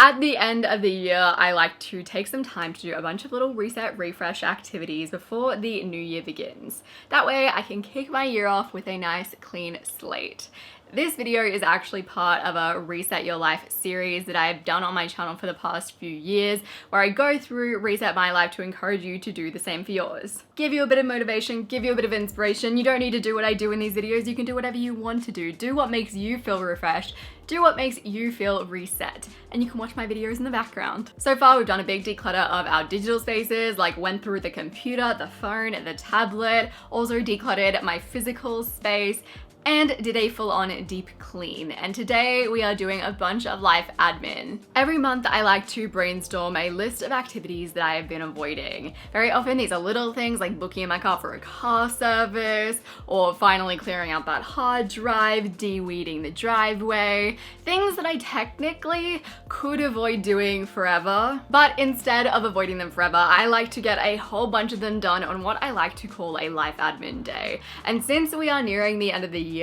At the end of the year, I like to take some time to do a bunch of little reset, refresh activities before the new year begins. That way I can kick my year off with a nice clean slate. This video is actually part of a Reset Your Life series that I've done on my channel for the past few years, where I go through Reset My Life to encourage you to do the same for yours. Give you a bit of motivation, give you a bit of inspiration. You don't need to do what I do in these videos, you can do whatever you want to do. Do what makes you feel refreshed. Do what makes you feel reset, and you can watch my videos in the background. So far, we've done a big declutter of our digital spaces, like went through the computer, the phone, the tablet, also decluttered my physical space, and did a full-on deep clean. And today we are doing a bunch of life admin. Every month I like to brainstorm a list of activities that I have been avoiding. Very often these are little things like booking in my car for a car service, or finally clearing out that hard drive, de-weeding the driveway, things that I technically could avoid doing forever. But instead of avoiding them forever, I like to get a whole bunch of them done on what I like to call a life admin day. And since we are nearing the end of the year,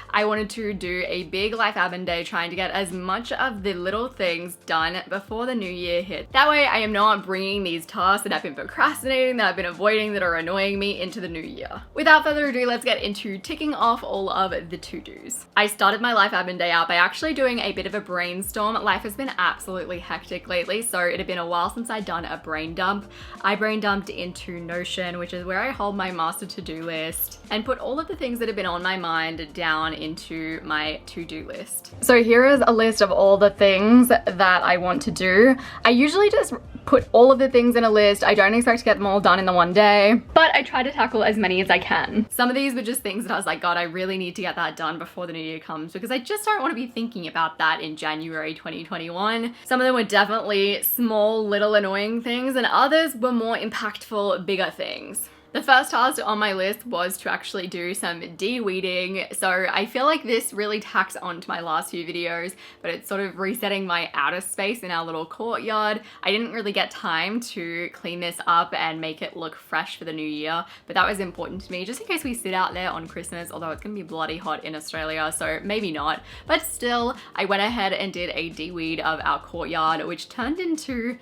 I wanted to do a big life admin day trying to get as much of the little things done before the new year hits. That way I am not bringing these tasks that I've been procrastinating, that I've been avoiding, that are annoying me into the new year. Without further ado, let's get into ticking off all of the to-dos. I started my life admin day out by actually doing a bit of a brainstorm. Life has been absolutely hectic lately, so it had been a while since I'd done a brain dump. I brain dumped into Notion, which is where I hold my master to-do list, and put all of the things that have been on my mind down into my to-do list. So here is a list of all the things that I want to do. I usually just put all of the things in a list. I don't expect to get them all done in the one day, but I try to tackle as many as I can. Some of these were just things that I was like, God, I really need to get that done before the new year comes, because I just don't want to be thinking about that in January 2021. Some of them were definitely small, little annoying things, and others were more impactful, bigger things. The first task on my list was to actually do some de-weeding. So I feel like this really tacks on to my last few videos, but it's sort of resetting my outer space in our little courtyard. I didn't really get time to clean this up and make it look fresh for the new year, but that was important to me just in case we sit out there on Christmas, although it's gonna be bloody hot in Australia, so maybe not. But still, I went ahead and did a de-weed of our courtyard, which turned into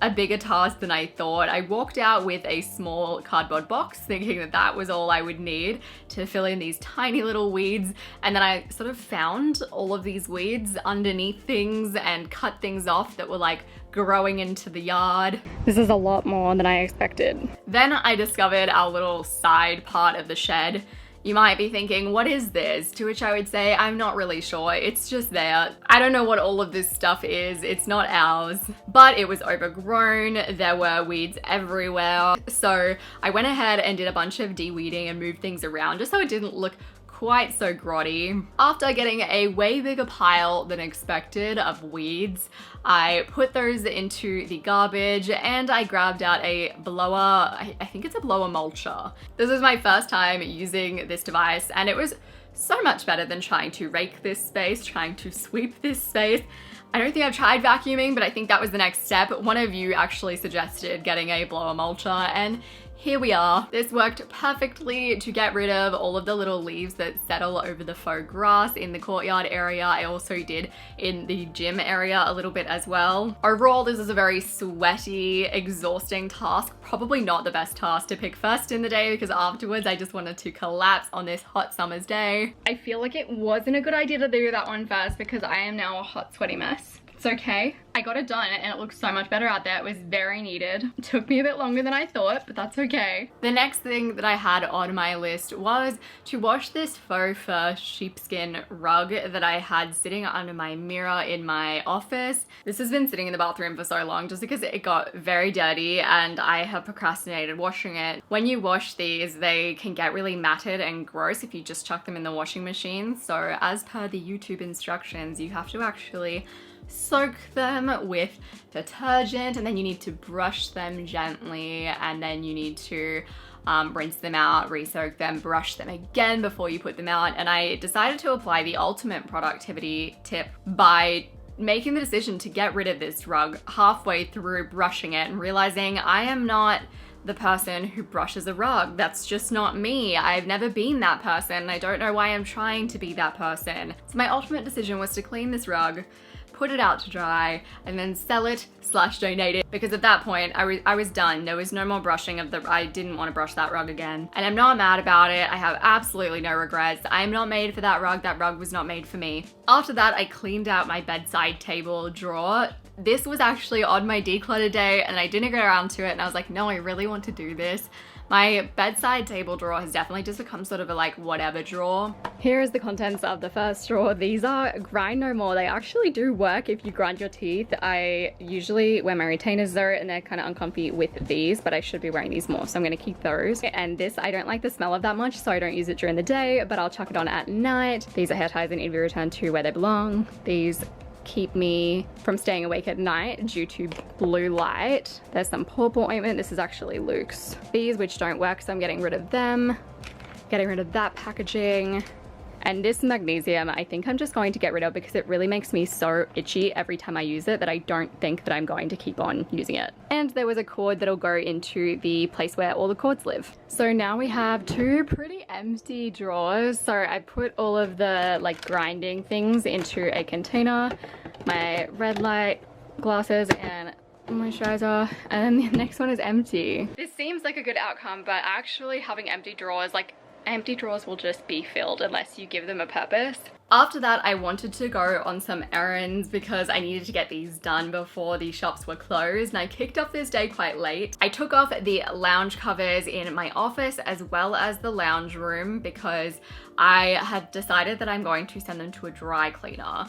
a bigger task than I thought. I walked out with a small cardboard box thinking that that was all I would need to fill in these tiny little weeds, and then I sort of found all of these weeds underneath things and cut things off that were like growing into the yard. This is a lot more than I expected. Then I discovered our little side part of the shed. You might be thinking, what is this? To which I would say, I'm not really sure. It's just there. I don't know what all of this stuff is. It's not ours, but it was overgrown. There were weeds everywhere. So I went ahead and did a bunch of de-weeding and moved things around just so it didn't look quite so grotty. After getting a way bigger pile than expected of weeds, I put those into the garbage and I grabbed out a blower. I think it's a blower mulcher. This is my first time using this device, and it was so much better than trying to rake this space, trying to sweep this space. I don't think I've tried vacuuming, but I think that was the next step. One of you actually suggested getting a blower mulcher, and here we are. This worked perfectly to get rid of all of the little leaves that settle over the faux grass in the courtyard area. I also did in the gym area a little bit as well. Overall, this is a very sweaty, exhausting task. Probably not the best task to pick first in the day, because afterwards I just wanted to collapse on this hot summer's day. I feel like it wasn't a good idea to do that one first because I am now a hot, sweaty mess. It's okay. I got it done and it looks so much better out there. It was very needed. It took me a bit longer than I thought, but that's okay. The next thing that I had on my list was to wash this faux fur sheepskin rug that I had sitting under my mirror in my office. This has been sitting in the bathroom for so long just because it got very dirty and I have procrastinated washing it. When you wash these, they can get really matted and gross if you just chuck them in the washing machine. So as per the YouTube instructions, you have to actually soak them with detergent, and then you need to brush them gently, and then you need to rinse them out, re-soak them, brush them again before you put them out. And I decided to apply the ultimate productivity tip by making the decision to get rid of this rug halfway through brushing it and realizing I am not the person who brushes a rug. That's just not me. I've never been that person. I don't know why I'm trying to be that person. So my ultimate decision was to clean this rug, put it out to dry, and then sell it / donate it, because at that point I was done. There was no more brushing of I didn't want to brush that rug again. And I'm not mad about it. I have absolutely no regrets. I'm not made for that rug. That rug was not made for me. After that, I cleaned out my bedside table drawer. This was actually on my declutter day and I didn't get around to it, and I was like, no, I really want to do this. My bedside table drawer has definitely just become sort of a like whatever drawer. Here is the contents of the first drawer. These are grind no more. They actually do work if you grind your teeth. I usually wear my retainers though, and they're kind of uncomfy with these, but I should be wearing these more, so I'm gonna keep those. And this, I don't like the smell of that much, so I don't use it during the day, but I'll chuck it on at night. These are hair ties and need to be returned to where they belong. These keep me from staying awake at night due to blue light. There's some purple ointment. This is actually Luke's. These which don't work, so I'm getting rid of them. Getting rid of that packaging. And this magnesium, I think I'm just going to get rid of because it really makes me so itchy every time I use it that I don't think that I'm going to keep on using it. And there was a cord that'll go into the place where all the cords live. So now we have two pretty empty drawers. So I put all of the like grinding things into a container, my red light glasses and moisturizer, and then the next one is empty. This seems like a good outcome, but actually having empty drawers, like empty drawers will just be filled unless you give them a purpose. After that, I wanted to go on some errands because I needed to get these done before the shops were closed, and I kicked off this day quite late. I took off the lounge covers in my office as well as the lounge room because I had decided that I'm going to send them to a dry cleaner,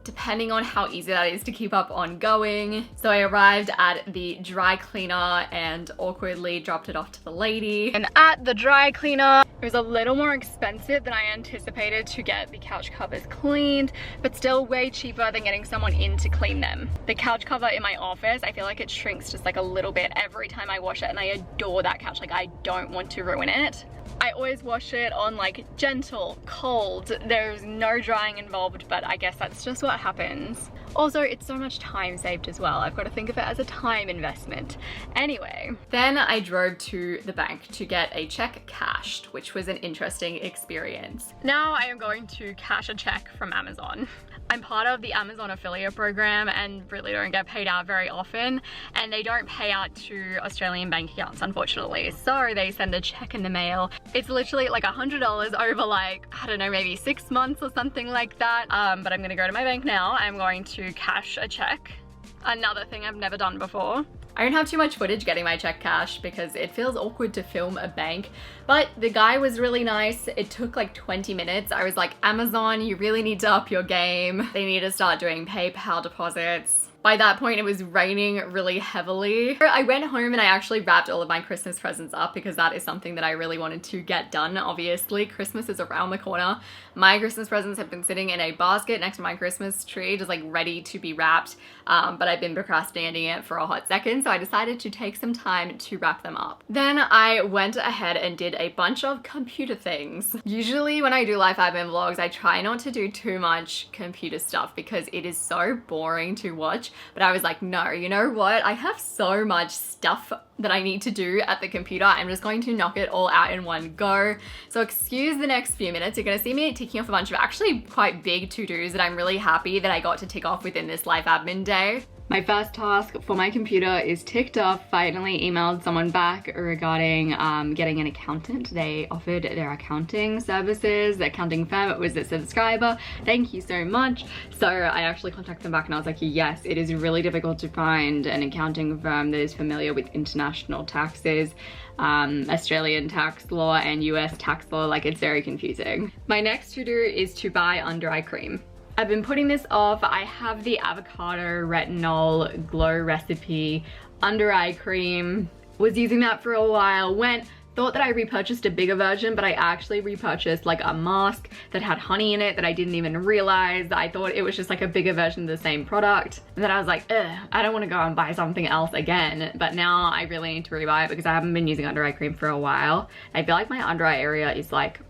depending on how easy that is to keep up on going. So I arrived at the dry cleaner and awkwardly dropped it off to the lady. And at the dry cleaner, it was a little more expensive than I anticipated to get the couch covers cleaned, but still way cheaper than getting someone in to clean them. The couch cover in my office, I feel like it shrinks just like a little bit every time I wash it, and I adore that couch. Like, I don't want to ruin it. I always wash it on like gentle, cold. There's no drying involved, but I guess that's just what happens. Also, it's so much time saved as well. I've got to think of it as a time investment. Anyway, then I drove to the bank to get a check cashed, which was an interesting experience. Now I am going to cash a check from Amazon. I'm part of the Amazon affiliate program and really don't get paid out very often, and they don't pay out to Australian bank accounts, unfortunately. So they send a check in the mail. It's literally like $100 over like, I don't know, maybe 6 months or something like that. But I'm gonna go to my bank now. I'm going to cash a check. Another thing I've never done before. I don't have too much footage getting my check cashed because it feels awkward to film a bank, but the guy was really nice. It took like 20 minutes. I was like, Amazon, you really need to up your game. They need to start doing PayPal deposits. By that point, it was raining really heavily. I went home and I actually wrapped all of my Christmas presents up because that is something that I really wanted to get done. Obviously, Christmas is around the corner. My Christmas presents have been sitting in a basket next to my Christmas tree, just like ready to be wrapped, but I've been procrastinating it for a hot second, so I decided to take some time to wrap them up. Then I went ahead and did a bunch of computer things. Usually when I do life admin vlogs, I try not to do too much computer stuff because it is so boring to watch. But I was like, no, you know what? I have so much stuff that I need to do at the computer. I'm just going to knock it all out in one go. So excuse the next few minutes. You're gonna see me ticking off a bunch of actually quite big to-dos that I'm really happy that I got to tick off within this life admin day. My first task for my computer is ticked off. Finally emailed someone back regarding getting an accountant. They offered their accounting services. The accounting firm was a subscriber. Thank you so much. So I actually contacted them back and I was like, yes, it is really difficult to find an accounting firm that is familiar with international taxes, Australian tax law and US tax law. Like, it's very confusing. My next to-do is to buy under eye cream. I've been putting this off. I have the avocado retinol glow recipe under eye cream. Was using that for a while. Thought that I repurchased a bigger version, but I actually repurchased like a mask that had honey in it that I didn't even realize. I thought it was just like a bigger version of the same product. And then I was like, ugh, I don't want to go and buy something else again. But now I really need to rebuy it because I haven't been using under eye cream for a while. I feel like my under eye area is like,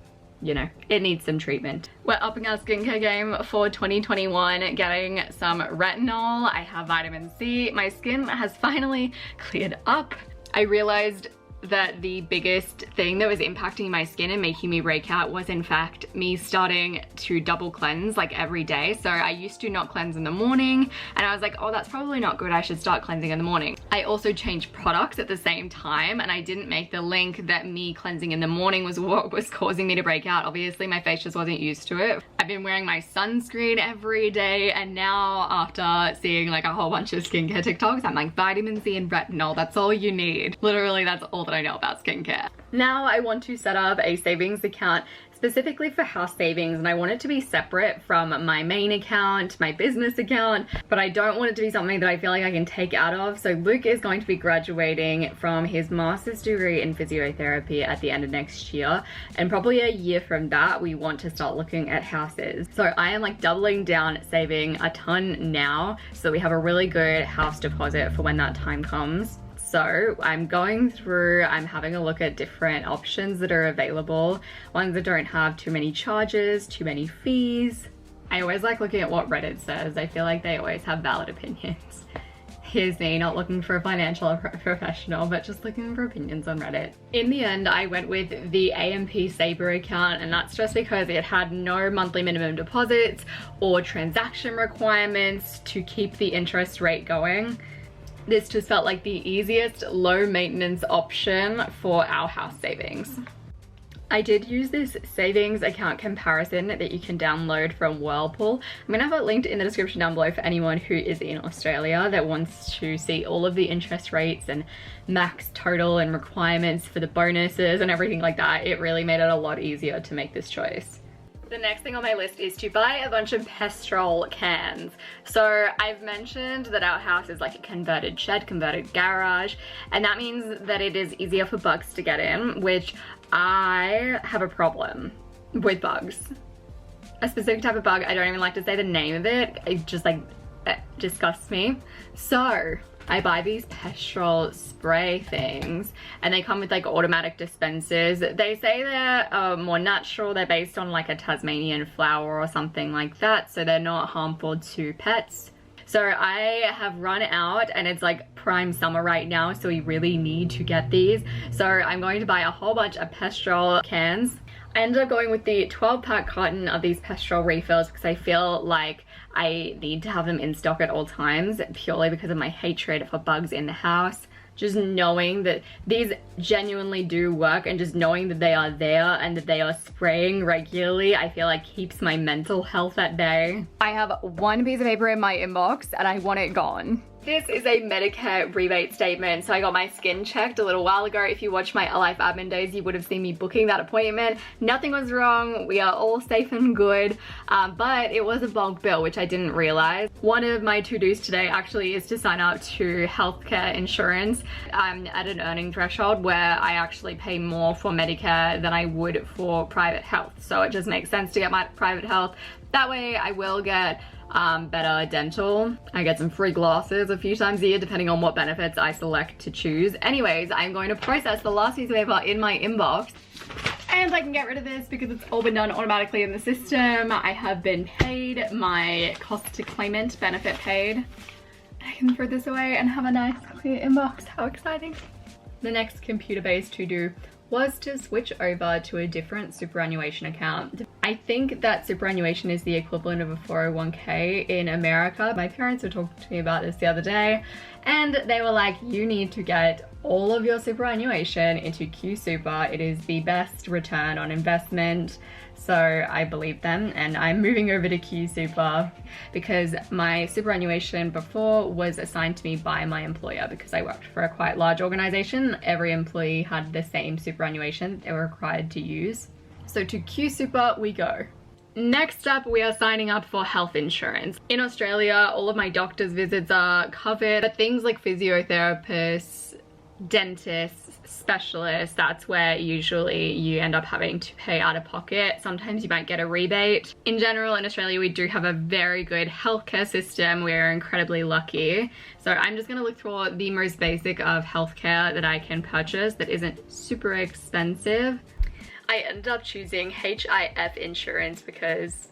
you know, it needs some treatment. We're upping our skincare game for 2021, getting some retinol. I have vitamin C. My skin has finally cleared up. I realized that the biggest thing that was impacting my skin and making me break out was in fact me starting to double cleanse like every day. So I used to not cleanse in the morning and I was like, oh, that's probably not good. I should start cleansing in the morning. I also changed products at the same time and I didn't make the link that me cleansing in the morning was what was causing me to break out. Obviously my face just wasn't used to it. I've been wearing my sunscreen every day and now after seeing like a whole bunch of skincare TikToks, I'm like, vitamin C and retinol, that's all you need. Literally, that's all that I know about skincare. Now I want to set up a savings account specifically for house savings and I want it to be separate from my main account, my business account, but I don't want it to be something that I feel like I can take out of. So Luke is going to be graduating from his master's degree in physiotherapy at the end of next year, and probably a year from that we want to start looking at houses. So I am like doubling down, saving a ton now so we have a really good house deposit for when that time comes. So I'm going through, I'm having a look at different options that are available, ones that don't have too many charges, too many fees. I always like looking at what Reddit says. I feel like they always have valid opinions. Here's me not looking for a financial professional, but just looking for opinions on Reddit. In the end, I went with the AMP Saver account, and that's just because it had no monthly minimum deposits or transaction requirements to keep the interest rate going. This just felt like the easiest low maintenance option for our house savings. I did use this savings account comparison that you can download from Whirlpool. I'm gonna have it linked in the description down below for anyone who is in Australia that wants to see all of the interest rates and max total and requirements for the bonuses and everything like that. It really made it a lot easier to make this choice. The next thing on my list is to buy a bunch of petrol cans. So I've mentioned that our house is like a converted shed, converted garage, and that means that it is easier for bugs to get in, which I have a problem with bugs. A specific type of bug, I don't even like to say the name of it, it just like disgusts me. So I buy these petrol spray things and they come with like automatic dispensers. They say they're more natural. They're based on like a Tasmanian flower or something like that, so they're not harmful to pets. So I have run out and it's like prime summer right now, so we really need to get these. So I'm going to buy a whole bunch of petrol cans. I ended up going with the 12-pack carton of these petrol refills because I feel like I need to have them in stock at all times purely because of my hatred for bugs in the house. Just knowing that these genuinely do work and just knowing that they are there and that they are spraying regularly, I feel like keeps my mental health at bay. I have one piece of paper in my inbox and I want it gone. This is a Medicare rebate statement. So I got my skin checked a little while ago. If you watched my Life Admin days, you would have seen me booking that appointment. Nothing was wrong. We are all safe and good. But it was a bulk bill, which I didn't realize. One of my to-dos today actually is to sign up to healthcare insurance. I'm at an earning threshold where I actually pay more for Medicare than I would for private health. So it just makes sense to get my private health. That way I will get better dental. I get some free glasses a few times a year depending on what benefits I select to choose. Anyways, I'm going to process the last piece of paper in my inbox and I can get rid of this because it's all been done automatically in the system. I have been paid my cost to claimant benefit paid. I can throw this away and have a nice clear inbox. How exciting. The next computer-based to-do was to switch over to a different superannuation account. I think that superannuation is the equivalent of a 401k in America. My parents were talking to me about this the other day and they were like, you need to get all of your superannuation into Q Super. It is the best return on investment. So I believe them and I'm moving over to Q Super because my superannuation before was assigned to me by my employer because I worked for a quite large organization. Every employee had the same superannuation they were required to use. So to Q Super we go. Next up, we are signing up for health insurance. In Australia, all of my doctor's visits are covered, but things like physiotherapists, dentists, specialists, that's where usually you end up having to pay out of pocket. Sometimes you might get a rebate. In general, in Australia, we do have a very good healthcare system. We're incredibly lucky. So I'm just gonna look for the most basic of healthcare that I can purchase that isn't super expensive. I ended up choosing HIF insurance because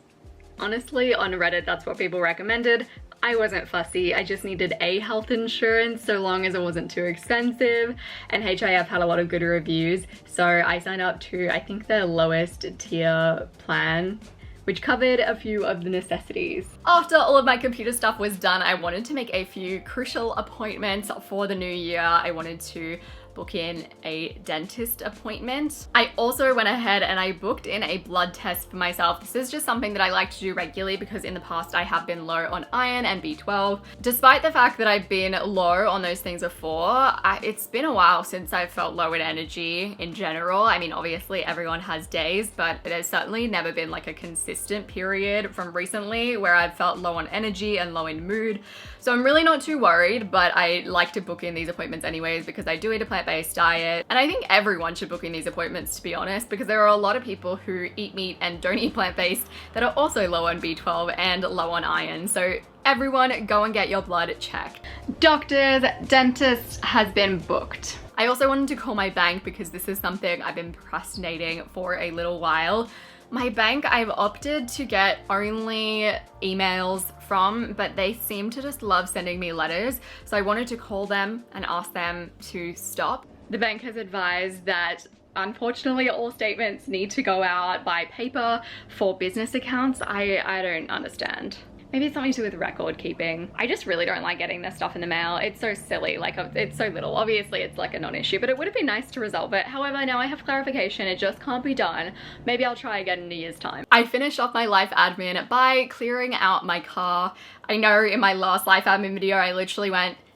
honestly on Reddit that's what people recommended. I wasn't fussy. I just needed a health insurance so long as it wasn't too expensive, and HIF had a lot of good reviews, so I signed up to, I think, the lowest tier plan, which covered a few of the necessities. After all of my computer stuff was done, I wanted to make a few crucial appointments for the new year. I wanted to book in a dentist appointment. I also went ahead and I booked in a blood test for myself. This is just something that I like to do regularly because in the past I have been low on iron and B12. Despite the fact that I've been low on those things before, it's been a while since I've felt low in energy in general. I mean, obviously everyone has days, but there's certainly never been like a consistent period from recently where I've felt low on energy and low in mood. So I'm really not too worried, but I like to book in these appointments anyways because I do eat a plant-based diet. And I think everyone should book in these appointments, to be honest, because there are a lot of people who eat meat and don't eat plant-based that are also low on B12 and low on iron. So everyone go and get your blood checked. Doctors, dentist has been booked. I also wanted to call my bank because this is something I've been procrastinating for a little while. My bank, I've opted to get only emails from, but they seem to just love sending me letters. So I wanted to call them and ask them to stop. The bank has advised that unfortunately all statements need to go out by paper for business accounts. I don't understand. Maybe it's something to do with record keeping. I just really don't like getting this stuff in the mail. It's so silly, like it's so little. Obviously it's like a non-issue, but it would have been nice to resolve it. However, now I have clarification, it just can't be done. Maybe I'll try again in a year's time. I finished off my life admin by clearing out my car. I know in my last life admin video, I literally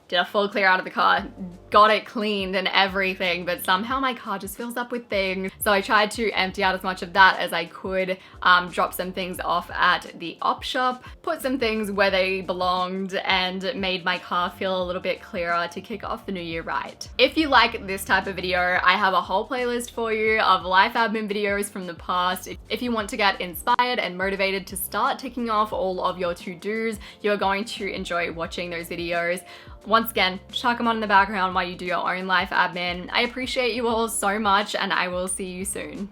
did a full clear out of the car, got it cleaned and everything, but somehow my car just fills up with things. So I tried to empty out as much of that as I could, drop some things off at the op shop, put some things where they belonged, and made my car feel a little bit clearer to kick off the new year right. If you like this type of video, I have a whole playlist for you of life admin videos from the past. If you want to get inspired and motivated to start ticking off all of your to-dos, you're going to enjoy watching those videos. Once again, chuck them on in the background while you do your own life admin. I appreciate you all so much, and I will see you soon.